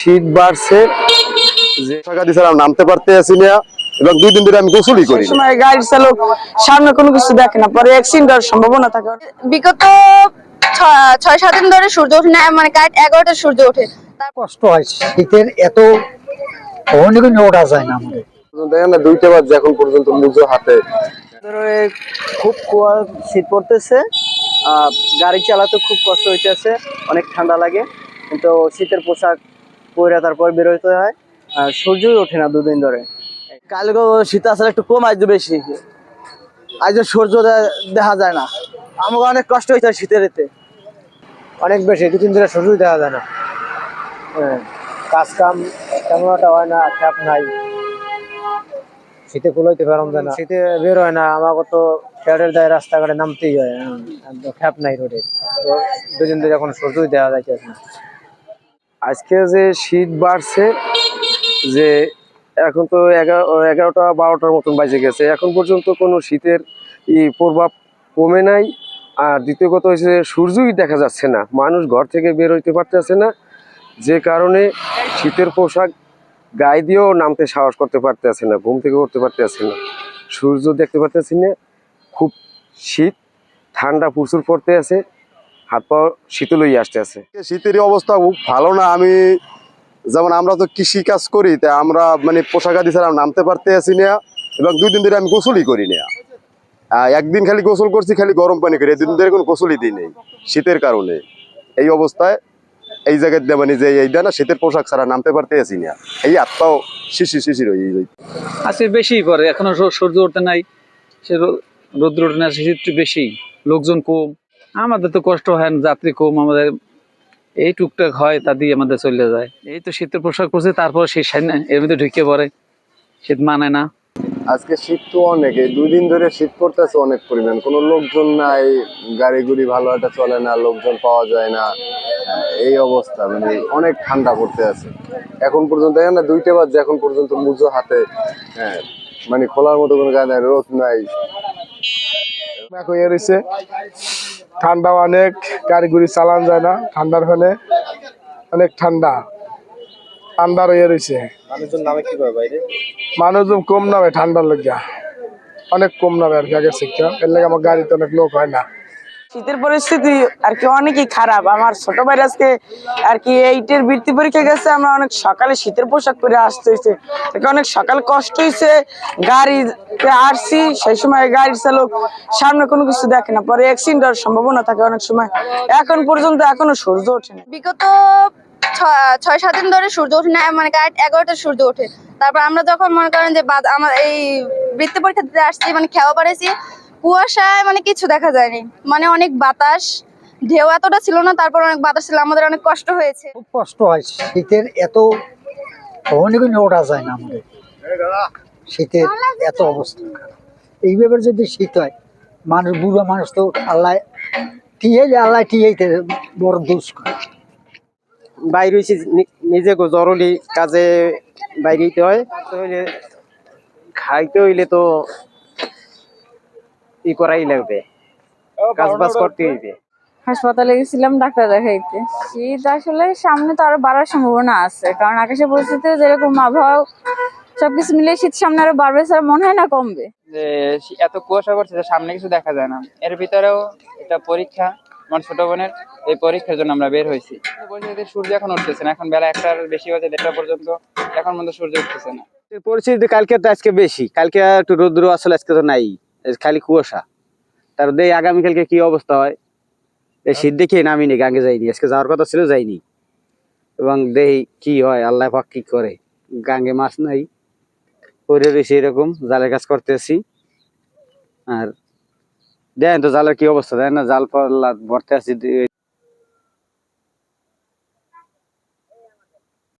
শীত বাড়ছে যে টাকা দিয়েছিলাম নামতে পারতে আসি না এবং 2 দিন ধরে আমি গোসলই করি না। সময় গাড়ির চালক সামনে কোনো কিছু দেখে না, পরে অ্যাক্সিডেন্ট হওয়ার সম্ভাবনা থাকে। বিগত 6-7 দিন ধরে সূর্য ওঠে না, মানে কারেক্ট 11টায় সূর্য ওঠে। কষ্ট হয় শীতের এত অনেকদিন ওঠা যায় না আমাদের। দেখেন না 2টা বাজে এখন পর্যন্ত মুজো হাতে। খুব শীত পড়তেছে, গাড়ি চালাতে খুব কষ্ট হইতেছে, অনেক ঠান্ডা লাগে, কিন্তু শীতের পোশাক পরে তারপর বের হইতে হয়। সূর্যই ওঠে না 2 দিন ধরে। কালকে শীত আসলে একটু কম, আজ বেশি। আজ সূর্য দেখা যায় না, আমাকে অনেক কষ্ট হইতে হয় শীতের এতে, অনেক বেশি 2 দিন ধরে সূর্যই দেখা যায় না। কাজ কাম তেমন একটা হয় না, খ্যাপ নাই, শীতে কুলাইতে পারলাম না, শীতে বের হয় না। আমাকে তো ফ্যাটের দায় রাস্তাঘাটে নামতেই হয়, খ্যাপ নাই রোডে। 2 দিন ধরে এখন সূর্যই দেখা যাইতেছে না। আজকে যে শীত বাড়ছে যে এখন তো 11টা 12টার মতন বাজে গেছে, এখন পর্যন্ত কোনো শীতের প্রভাব কমে নাই। আর দ্বিতীয় কথা হচ্ছে সূর্যই দেখা যাচ্ছে না, মানুষ ঘর থেকে বের হইতে পারতেছে না, যে কারণে শীতের পোশাক গায়ে দিয়েও নামতে সাহস করতে পারতেছে না, ঘুম থেকে উঠতে পারতেছে না, সূর্য দেখতে পারতেছি না। খুব শীত, ঠান্ডা প্রচুর পড়তে আছে, হাত পা শীতল হয়ে আসতে আছে। শীতের অবস্থা খুব ভালো না। আমি যেমন আমরা তো কৃষি কাজ করি, তাই আমরা মানে পোশাক আদি ছাড়া নামতে পারতে আসি না এবং 2 দিন ধরে আমি গোসলই করি না। একদিন খালি গোসল করছি, খালি গরম পানি করে, 2 দিন ধরে কোনো গোসলই দিই নেই শীতের কারণে। এই অবস্থায় এই জায়গায় মানে যে এইটা না, শীতের পোশাক ছাড়া নামতে পারতে আসি না, এই আত্মাও শিশির হয়ে যায়। আজকে বেশি পরে, এখনো সূর্য ওঠে নাই, সে রোদ্র ওঠে না, শীত বেশি, লোকজন কম, আমাদের তো কষ্ট হয় না, যাত্রী কম, আমাদের এই টুকটাক হয়, তা দিয়ে আমাদের চলে যায়। এই তো শীতের পোশাক পরছে, তারপর শীত এর মধ্যে ঢুকে পড়ে, শীত মানে না। আজকে শীত তো অনেক, এই 2 দিন ধরে শীত পড়তেছে অনেক পরিমাণ, কোনো লোকজন নাই, গাড়ি গুড়ি ভালো একটা চলে না, লোকজন পাওয়া যায় না। এই অবস্থা, মানে অনেক ঠান্ডা পড়তে আছে। এখন পর্যন্ত দেখেন না 2টা বাজে, এখন পর্যন্ত মুজো হাতে, মানে খোলার মতো কোনো গায়ে নাই, রোদ নাই। ঠান্ডা অনেক, গাড়ি গুড়ি চালান যায় না ঠান্ডার ফলে, অনেক ঠান্ডা রয়ে রয়েছে। মানুষজন কম নামে ঠান্ডার লেগে, অনেক কম নামে আর কি আগের থেকে। এর লেগে আমার গাড়িতে অনেক লোক হয় না। শীতের পরিস্থিতি আর কি অনেকই খারাপ। আমার ছোট ভাই আজকে আর কি 8-এর বৃত্তি পরীক্ষা গেছে, আমরা অনেক সকালে শীতের পোশাক পরে আসতে হয়েছে, অনেক সকাল কষ্ট হয়েছে। গাড়িতে আসছি, সেই সময় গাড়ির চালক সামনে কোনো কিছু দেখে না, পরে অ্যাক্সিডেন্ট হওয়ার সম্ভাবনা থাকে অনেক সময়। এখন পর্যন্ত এখনো সূর্য ওঠে না। বিগত 6-7 দিন ধরে সূর্য ওঠে না, মানে কারেক্ট 11টায় সূর্য ওঠে। তারপর আমরা যখন মনে করেন যে আমার এই বৃত্তি পরীক্ষা দিতে আসছি, মানে খেওয়া পাড়েছি, কুয়াশায় মানে কিছু দেখা যায়নি, মানে অনেক বাতাস, ঢেউ এতটা ছিল না, তারপর অনেক বাতাস ছিল, আমাদের অনেক কষ্ট হয়েছে। খুব কষ্ট হয় শীতের এত অনেকদিন ওঠা যায় না আমাদের। শীতের এত অবস্থা খারাপ। এইভাবে যদি শীত হয়, মানুষ, বুড়ো মানুষ তো আল্লাহ টিয়াইতে বড় দুষ্কর। বাইরে হয়েছি নিজে জরুরি কাজে বাইরে হইতে হয়, খাইতে হইলে তো করাই লাগবে, কাজ বাজ করতে হইবে। হাসপাতালে গেছিলাম ডাক্তার দেখাইতে। শীত আসলে সামনে তো আরো বাড়ার সম্ভাবনা আছে, কারণ আকাশের পরিস্থিতি যেরকম, আবহাওয়া সবকিছু মিলে শীত সামনে আরো বাড়বে, স্যার মনে হয় না কমবে। যে এত কুয়াশা পড়ছে যে সামনে কিছু দেখা যায় না, এর ভিতরেও এটা পরীক্ষা, আমার ছোট বোনের, এই পরীক্ষার জন্য আমরা বের হয়েছি। সূর্য এখন উঠতেছে না, এখন বেলা 1টার বেশি বাজে, 1:30 পর্যন্ত এখন পর্যন্ত সূর্য উঠতেছে না। পরিস্থিতি কালকে তো আজকে বেশি, কালকে একটু রৌদ্র আসলে, আজকে তো নাই, খালি কুয়াশা। তারপর দেখি আগামীকালকে কি অবস্থা হয়। এই শীত দেখে নামিনি, গাঙ্গে যাইনি, আজকে যাওয়ার কথা ছিল যাইনি, এবং দেখি কি হয়, আল্লাহ পাক কি করে। গাঙ্গে মাছ নাই, পরে রয়েছে এরকম, জালের কাজ করতেছি। আর দেখেন তো জালের কি অবস্থা, দেখেন না, জাল পাল্লা ভরতে আছি।